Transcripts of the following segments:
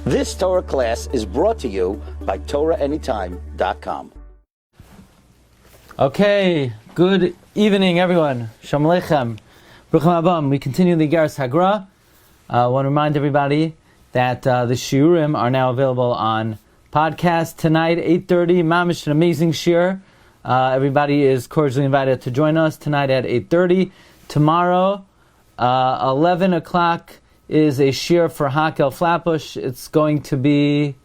This Torah class is brought to you by TorahAnytime.com. Okay, good evening, everyone. Shalom Aleichem. Bruchim Abam. We continue the Iggeres HaGra. I want to remind everybody that the shiurim are now available on podcast tonight, 8:30. Mamish, an amazing shiur. Everybody is cordially invited to join us tonight at 8:30. Tomorrow, 11 o'clock is a shiur for Hakel Flatbush. It's going to be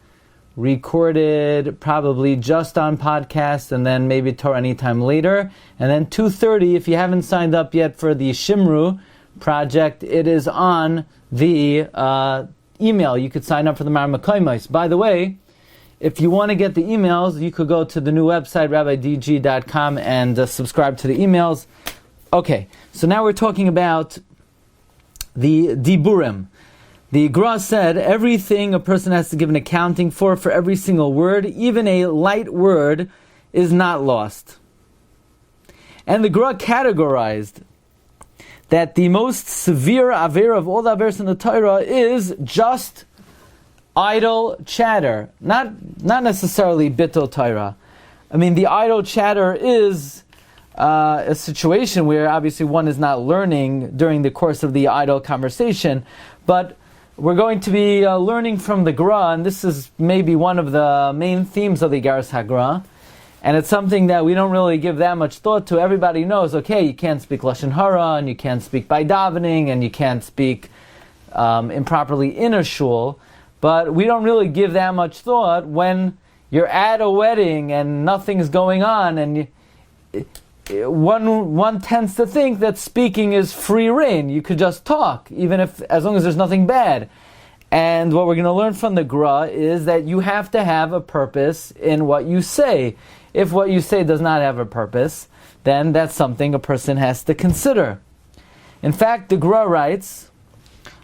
recorded probably just on podcast and then maybe Torah anytime later. And then 2:30, if you haven't signed up yet for the Shimru project, it is on the email. You could sign up for the Mar Makoimos. By the way, if you want to get the emails, you could go to the new website, rabbidg.com, and subscribe to the emails. Okay, so now we're talking about the Diburim. The Gra said everything a person has to give an accounting for every single word, even a light word, is not lost. And the Gra categorized that the most severe aver of all the avers in the Torah is just idle chatter, not necessarily bittul Torah. I mean, the idle chatter is a situation where obviously one is not learning during the course of the idle conversation, but we're going to be learning from the Gra, and this is maybe one of the main themes of the Iggeres HaGra, and it's something that we don't really give that much thought to. Everybody knows, okay, you can't speak Lashon Hara, and you can't speak by davening, and you can't speak improperly in a shul, but we don't really give that much thought when you're at a wedding and nothing's going on, and one tends to think that speaking is free reign. You could just talk, as long as there's nothing bad. And what we're going to learn from the Gra is that you have to have a purpose in what you say. If what you say does not have a purpose, then that's something a person has to consider. In fact, the Gra writes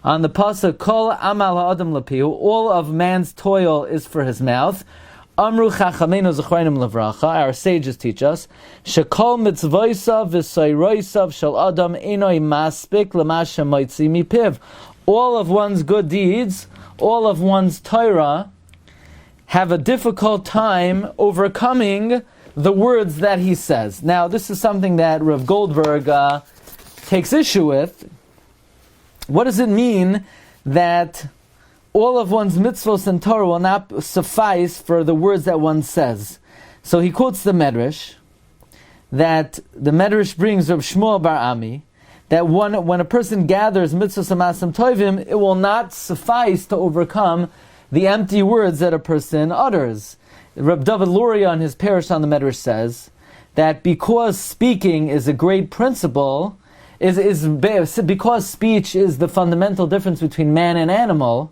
on the pasuk, Kol amal ha'adam lapihu, all of man's toil is for his mouth. Amru chachamenu zechreinim levracha, our sages teach us, shekol mitzvoisav v'soyroisav shel adam enoi maspik l'masha moitzi mipiv. All of one's good deeds, all of one's Torah, have a difficult time overcoming the words that he says. Now, this is something that Rav Goldberg takes issue with. What does it mean that all of one's mitzvos and Torah will not suffice for the words that one says? So he quotes the Medrash, that the Medrash brings Rav Shmuel Bar Ami, that when a person gathers mitzvos and masim tovim, it will not suffice to overcome the empty words that a person utters. Reb David Luria on his parish on the Medrash says that because speaking is a great principle, because speech is the fundamental difference between man and animal,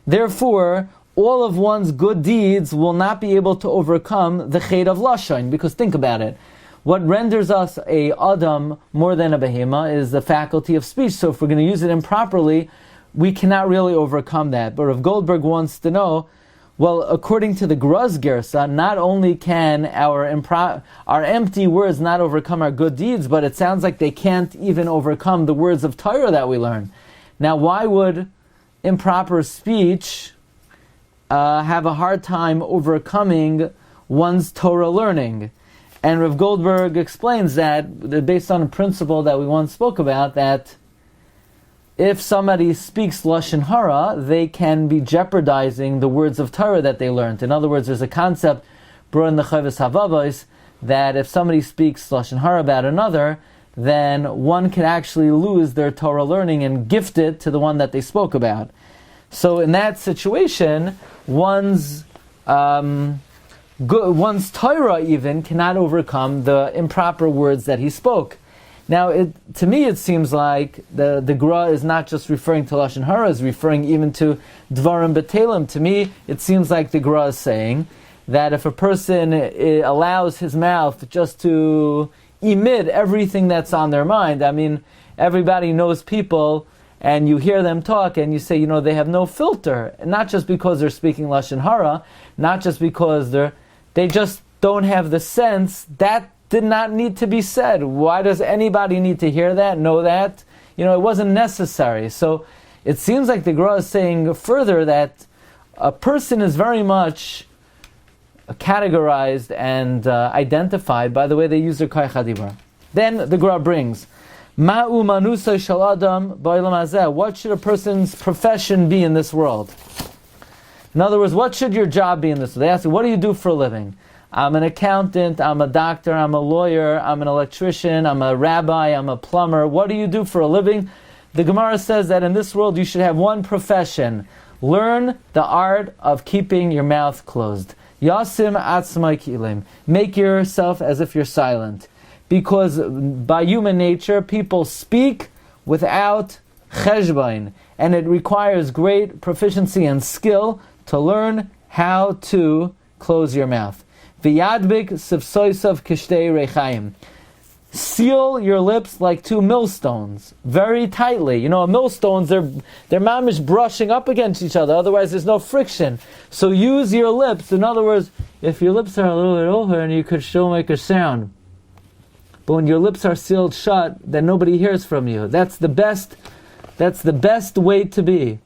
therefore, all of one's good deeds will not be able to overcome the chet of lashon. Because think about it, what renders us a adam more than a behema is the faculty of speech. So if we're going to use it improperly, we cannot really overcome that. But Rav Goldberg wants to know, well, according to the Gra's Gersa, not only can our empty words not overcome our good deeds, but it sounds like they can't even overcome the words of Torah that we learn. Now, why would improper speech have a hard time overcoming one's Torah learning? And Rav Goldberg explains that based on a principle that we once spoke about, that if somebody speaks Lashon Hara, they can be jeopardizing the words of Torah that they learned. In other words, there's a concept brought in the Chovos HaVavos that if somebody speaks Lashon Hara about another, then one can actually lose their Torah learning and gift it to the one that they spoke about. So in that situation, one's Torah even cannot overcome the improper words that he spoke. Now, to me, it seems like the Gra is not just referring to Lashon Hara, it's referring even to Dvarim B'Telim. To me, it seems like the Gra is saying that if a person allows his mouth just to emit everything that's on their mind, I mean, everybody knows people, and you hear them talk, and you say, they have no filter. And not just because they're speaking Lashon Hara, not just because they just don't have the sense that did not need to be said. Why does anybody need to hear that, know that? It wasn't necessary. So it seems like the Gra is saying further that a person is very much categorized and identified by the way they use their koach hadibur. Then the Gra brings, Ma'u manusa shel adam ba'olam hazeh. What should a person's profession be in this world? In other words, what should your job be in this world? They ask you, what do you do for a living? I'm an accountant, I'm a doctor, I'm a lawyer, I'm an electrician, I'm a rabbi, I'm a plumber. What do you do for a living? The Gemara says that in this world you should have one profession. Learn the art of keeping your mouth closed. Yasim atzmai kilim. Make yourself as if you're silent. Because by human nature, people speak without cheshbain. And it requires great proficiency and skill to learn how to close your mouth. V'yadbik sivsoisav kishtei rechaim. Seal your lips like two millstones, very tightly. You know, millstones, they're mamish brushing up against each other, otherwise there's no friction. So use your lips. In other words, if your lips are a little bit over and you could still make a sound. But when your lips are sealed shut, then nobody hears from you. That's the best way to be,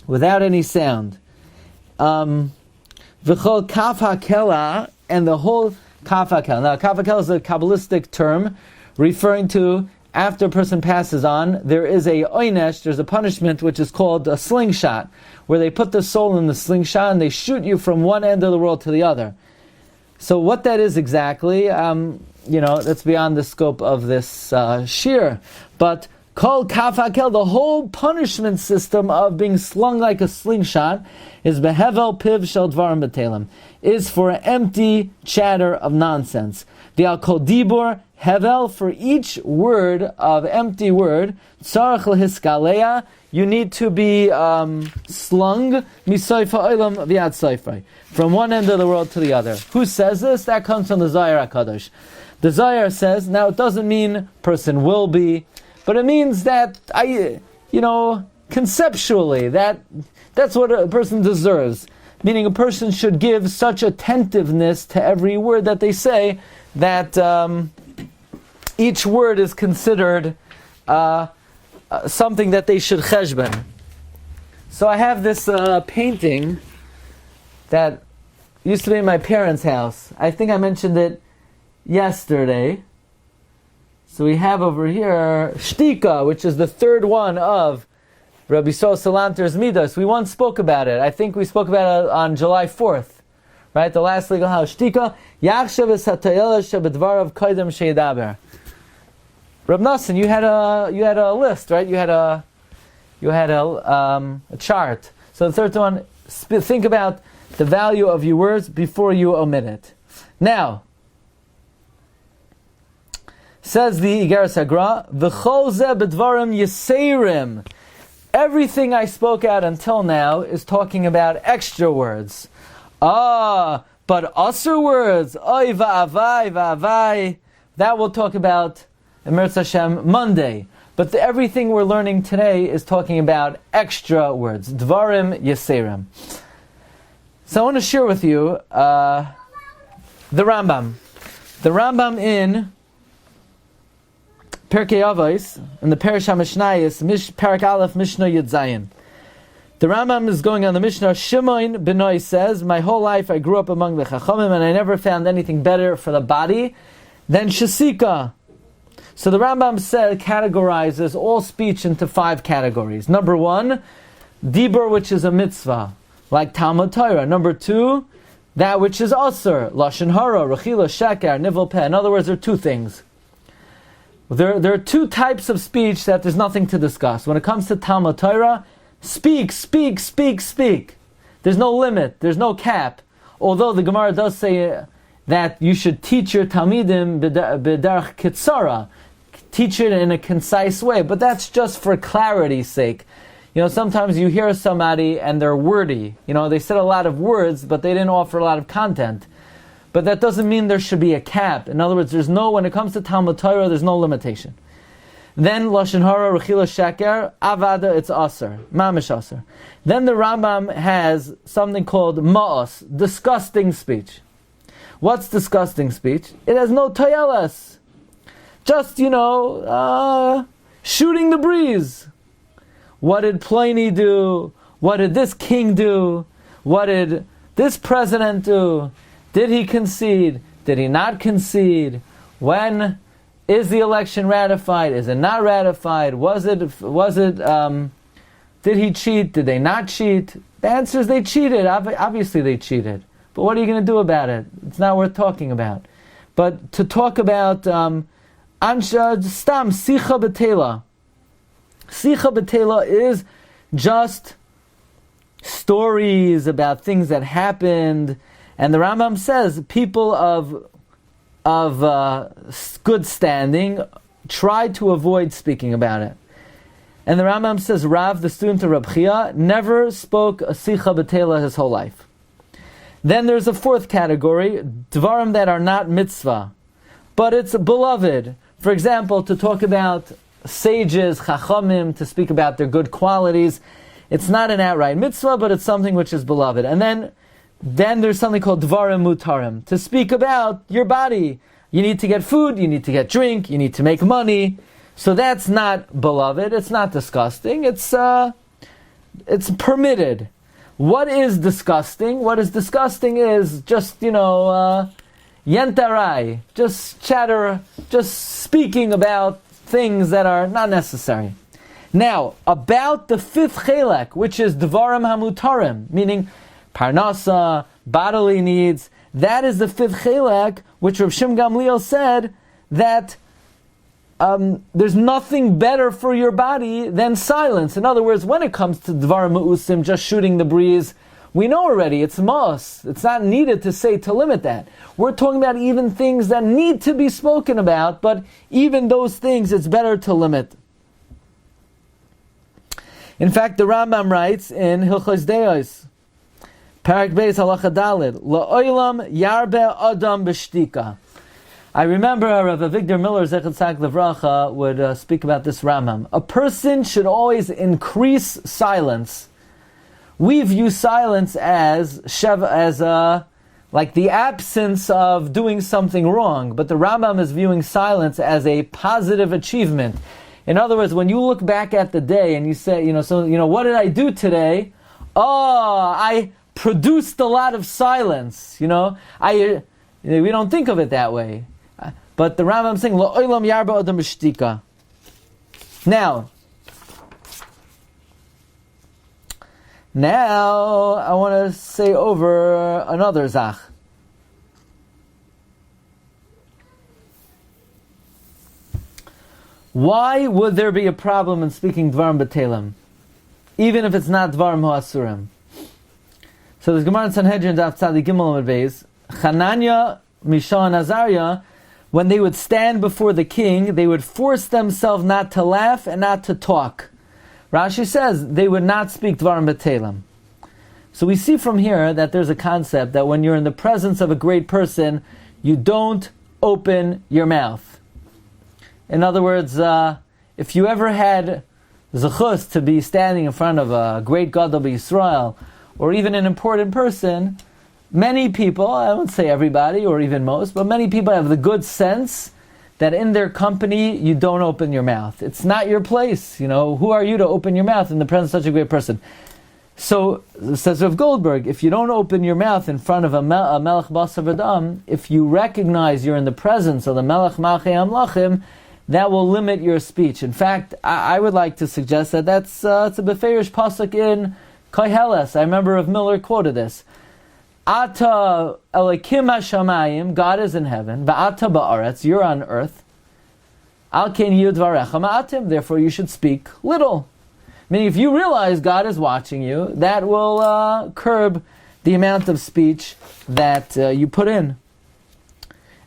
without any sound. V'chol kaf hakela, and the whole kaf hakel. Now, kaf hakel is a Kabbalistic term referring to after a person passes on, there is a oynesh, there's a punishment which is called a slingshot, where they put the soul in the slingshot and they shoot you from one end of the world to the other. So what that is exactly, that's beyond the scope of this shir. But kol kaf hakel, the whole punishment system of being slung like a slingshot, is behevel piv shel dvarim b'telem, is for empty chatter of nonsense. The al kol dibur hevel, for each word of empty word, tzarich lehiskaleya, you need to be slung misoifa olam v'yad soifai, from one end of the world to the other. Who says this? That comes from the Zohar HaKadosh. The Zohar says, now it doesn't mean person will be, but it means that conceptually, that's what a person deserves. Meaning a person should give such attentiveness to every word that they say that each word is considered something that they should cheshben. So I have this painting that used to be in my parents' house. I think I mentioned it yesterday. So we have over here Shtika, which is the third one of Rabbi Salanter's Midas. We once spoke about it. I think we spoke about it on July 4th. Right? The last legal house. Shtika, Yachshav es hatayela shebedvarav koidem sheidaber. Reb Nosson, you had a list, right? You had a chart. So the third one, think about the value of your words before you omit it. Now, says the Iggeres HaGra, V'chol zeh b'dvarim yiseirim. Everything I spoke out until now is talking about extra words. But usher words, oy va'avai, that we'll talk about Emerz Hashem Monday. But everything we're learning today is talking about extra words. Dvarim yiseirim. So I want to share with you the Rambam. The Rambam in Perkei Avos, in the Perish HaMishnayos, Parak Aleph, Mishnah Yud Zayin. The Rambam is going on the Mishnah. Shimon Benoi says, my whole life I grew up among the Chachamim and I never found anything better for the body than Shasika. So the Rambam categorizes all speech into 5 categories. Number 1, Dibur, which is a mitzvah, like Talmud Torah. Number 2, that which is Asur, Lashon Hara, Rechila, Sheker, Nivel Peh. In other words, there are 2 things. There are 2 types of speech that there's nothing to discuss. When it comes to Talmud Torah, speak. There's no limit, there's no cap. Although the Gemara does say that you should teach your Talmidim b'derech kitzara, teach it in a concise way, but that's just for clarity's sake. Sometimes you hear somebody and they're wordy. They said a lot of words, but they didn't offer a lot of content. But that doesn't mean there should be a cap. In other words, when it comes to Talmud Torah, there's no limitation. Then Lashon Hara, Rechila, Sheker, Avada, it's Aser, Mamish Aser. Then the Rambam has something called Ma'os, disgusting speech. What's disgusting speech? It has no toyelas. Just, shooting the breeze. What did Pliny do? What did this king do? What did this president do? Did he concede? Did he not concede? When is the election ratified? Is it not ratified? Did he cheat? Did they not cheat? The answer is they cheated. Obviously they cheated. But what are you going to do about it? It's not worth talking about. But to talk about stam sicha betela. Sicha betela is just stories about things that happened. And the Rambam says people of good standing try to avoid speaking about it. And the Rambam says Rav, the student of Reb Chia, never spoke a sicha betela his whole life. Then there's a fourth category, dvarim that are not mitzvah, but it's beloved. For example, to talk about sages, chachamim, to speak about their good qualities. It's not an outright mitzvah, but it's something which is beloved. And then there's something called dvarim mutarim, to speak about your body. You need to get food, you need to get drink, you need to make money. So that's not beloved, it's not disgusting, it's permitted. What is disgusting? What is disgusting is just, yentarai, just chatter, just speaking about things that are not necessary. Now, about the fifth chelek, which is dvarim hamutarim, meaning parnasa, bodily needs, that is the fifth chelek, which Rav Shimon Gamliel said that there's nothing better for your body than silence. In other words, when it comes to dvar mu'usim, just shooting the breeze, we know already it's mos. It's not needed to say to limit that. We're talking about even things that need to be spoken about, but even those things, it's better to limit. In fact, the Rambam writes in Hilchos Deos, Parak Beis Halacha Daled, La'olam yarbe adam b'shtika. I remember Rav Avigdor Miller, Zechat Tzak Levracha, would speak about this Rambam. A person should always increase silence. We view silence as like the absence of doing something wrong, but the Rambam is viewing silence as a positive achievement. In other words, when you look back at the day and you say, what did I do today? Oh, I produced a lot of silence. We don't think of it that way. But the Rambam is saying, La'olam yarba adam b'shtika. Now, I want to say over another zach. Why would there be a problem in speaking dvarim b'telim, even if it's not dvarim ha'asurim? So there's Gemara in Sanhedrin Daf Tzadi Gimel Amud Beis. Chananya, Misha, and Azariah, when they would stand before the king, they would force themselves not to laugh and not to talk. Rashi says they would not speak dvarim b'telim. So we see from here that there's a concept that when you're in the presence of a great person, you don't open your mouth. In other words, if you ever had zechus to be standing in front of a great Gadol b'Yisrael, or even an important person, many people, I won't say everybody or even most, but many people have the good sense that in their company you don't open your mouth. It's not your place. Who are you to open your mouth in the presence of such a great person? So, says Rav Goldberg, if you don't open your mouth in front of a Melech Basar V'Dam, if you recognize you're in the presence of the Melech Malchei Amlachim, that will limit your speech. In fact, I would like to suggest that it's a beferish pasuk in Koheles. I remember Rav Miller quoted this. Ata Elokim Hashamayim, God is in heaven. Va'ata ba'aretz, you're on earth. Al ken yu dvarecha ma'atim, therefore you should speak little. Meaning, if you realize God is watching you, that will curb the amount of speech that you put in.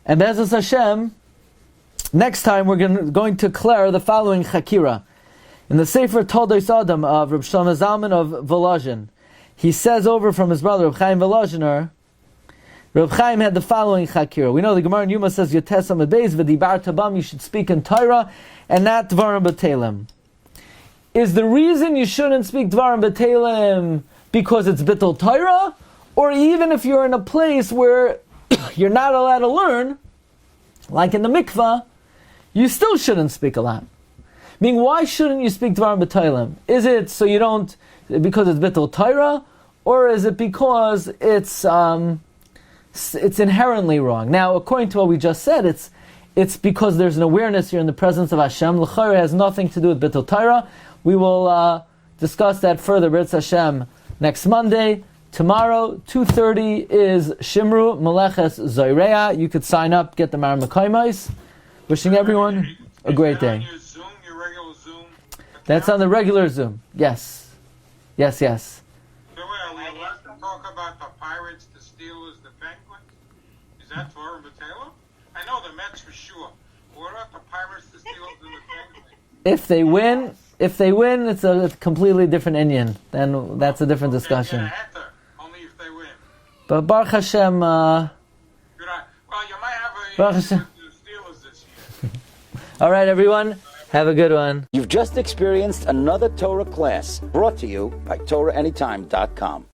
And Be'ezus Hashem, next time we're going to declare the following chakira. In the Sefer Toldos Adam of Reb Shlomo Zalman of Volozhin, he says over from his brother Reb Chaim Volozhiner, Reb Chaim had the following chakira. We know the Gemara in Yuma says Yotes Amud Beis v'dibar tabam, you should speak in Torah and not dvarim b'telim. Is the reason you shouldn't speak dvarim b'telim because it's bittul Torah, or even if you're in a place where you're not allowed to learn, like in the mikvah, you still shouldn't speak a lot? Meaning, why shouldn't you speak dvarim b'telim? Is it so you don't, because it's bittul Torah, or is it because it's inherently wrong? Now, according to what we just said, it's because there's an awareness you're in the presence of Hashem. L'chayra has nothing to do with Bittul Torah. We will discuss that further, B'ritz Hashem, next Monday. Tomorrow, 2:30 is Shimru Meleches Zoireya. You could sign up, get the Mar Mekayimos. Wishing everyone a great day. Your regular Zoom? That's on the regular Zoom. Yes. Yes. So are we allowed to talk about the Pirates, the Steelers, the Penguins? Is that Torah and Taylor? I know the Mets for sure. What about the Pirates, the Steelers, and the Penguins? If they win, it's a completely different Indian. Then that's a different discussion. Only if they win. But Baruch Hashem, Well, you might have Baruch a Hashem. the Steelers this year. All right, everyone, have a good one. You've just experienced another Torah class brought to you by TorahAnytime.com.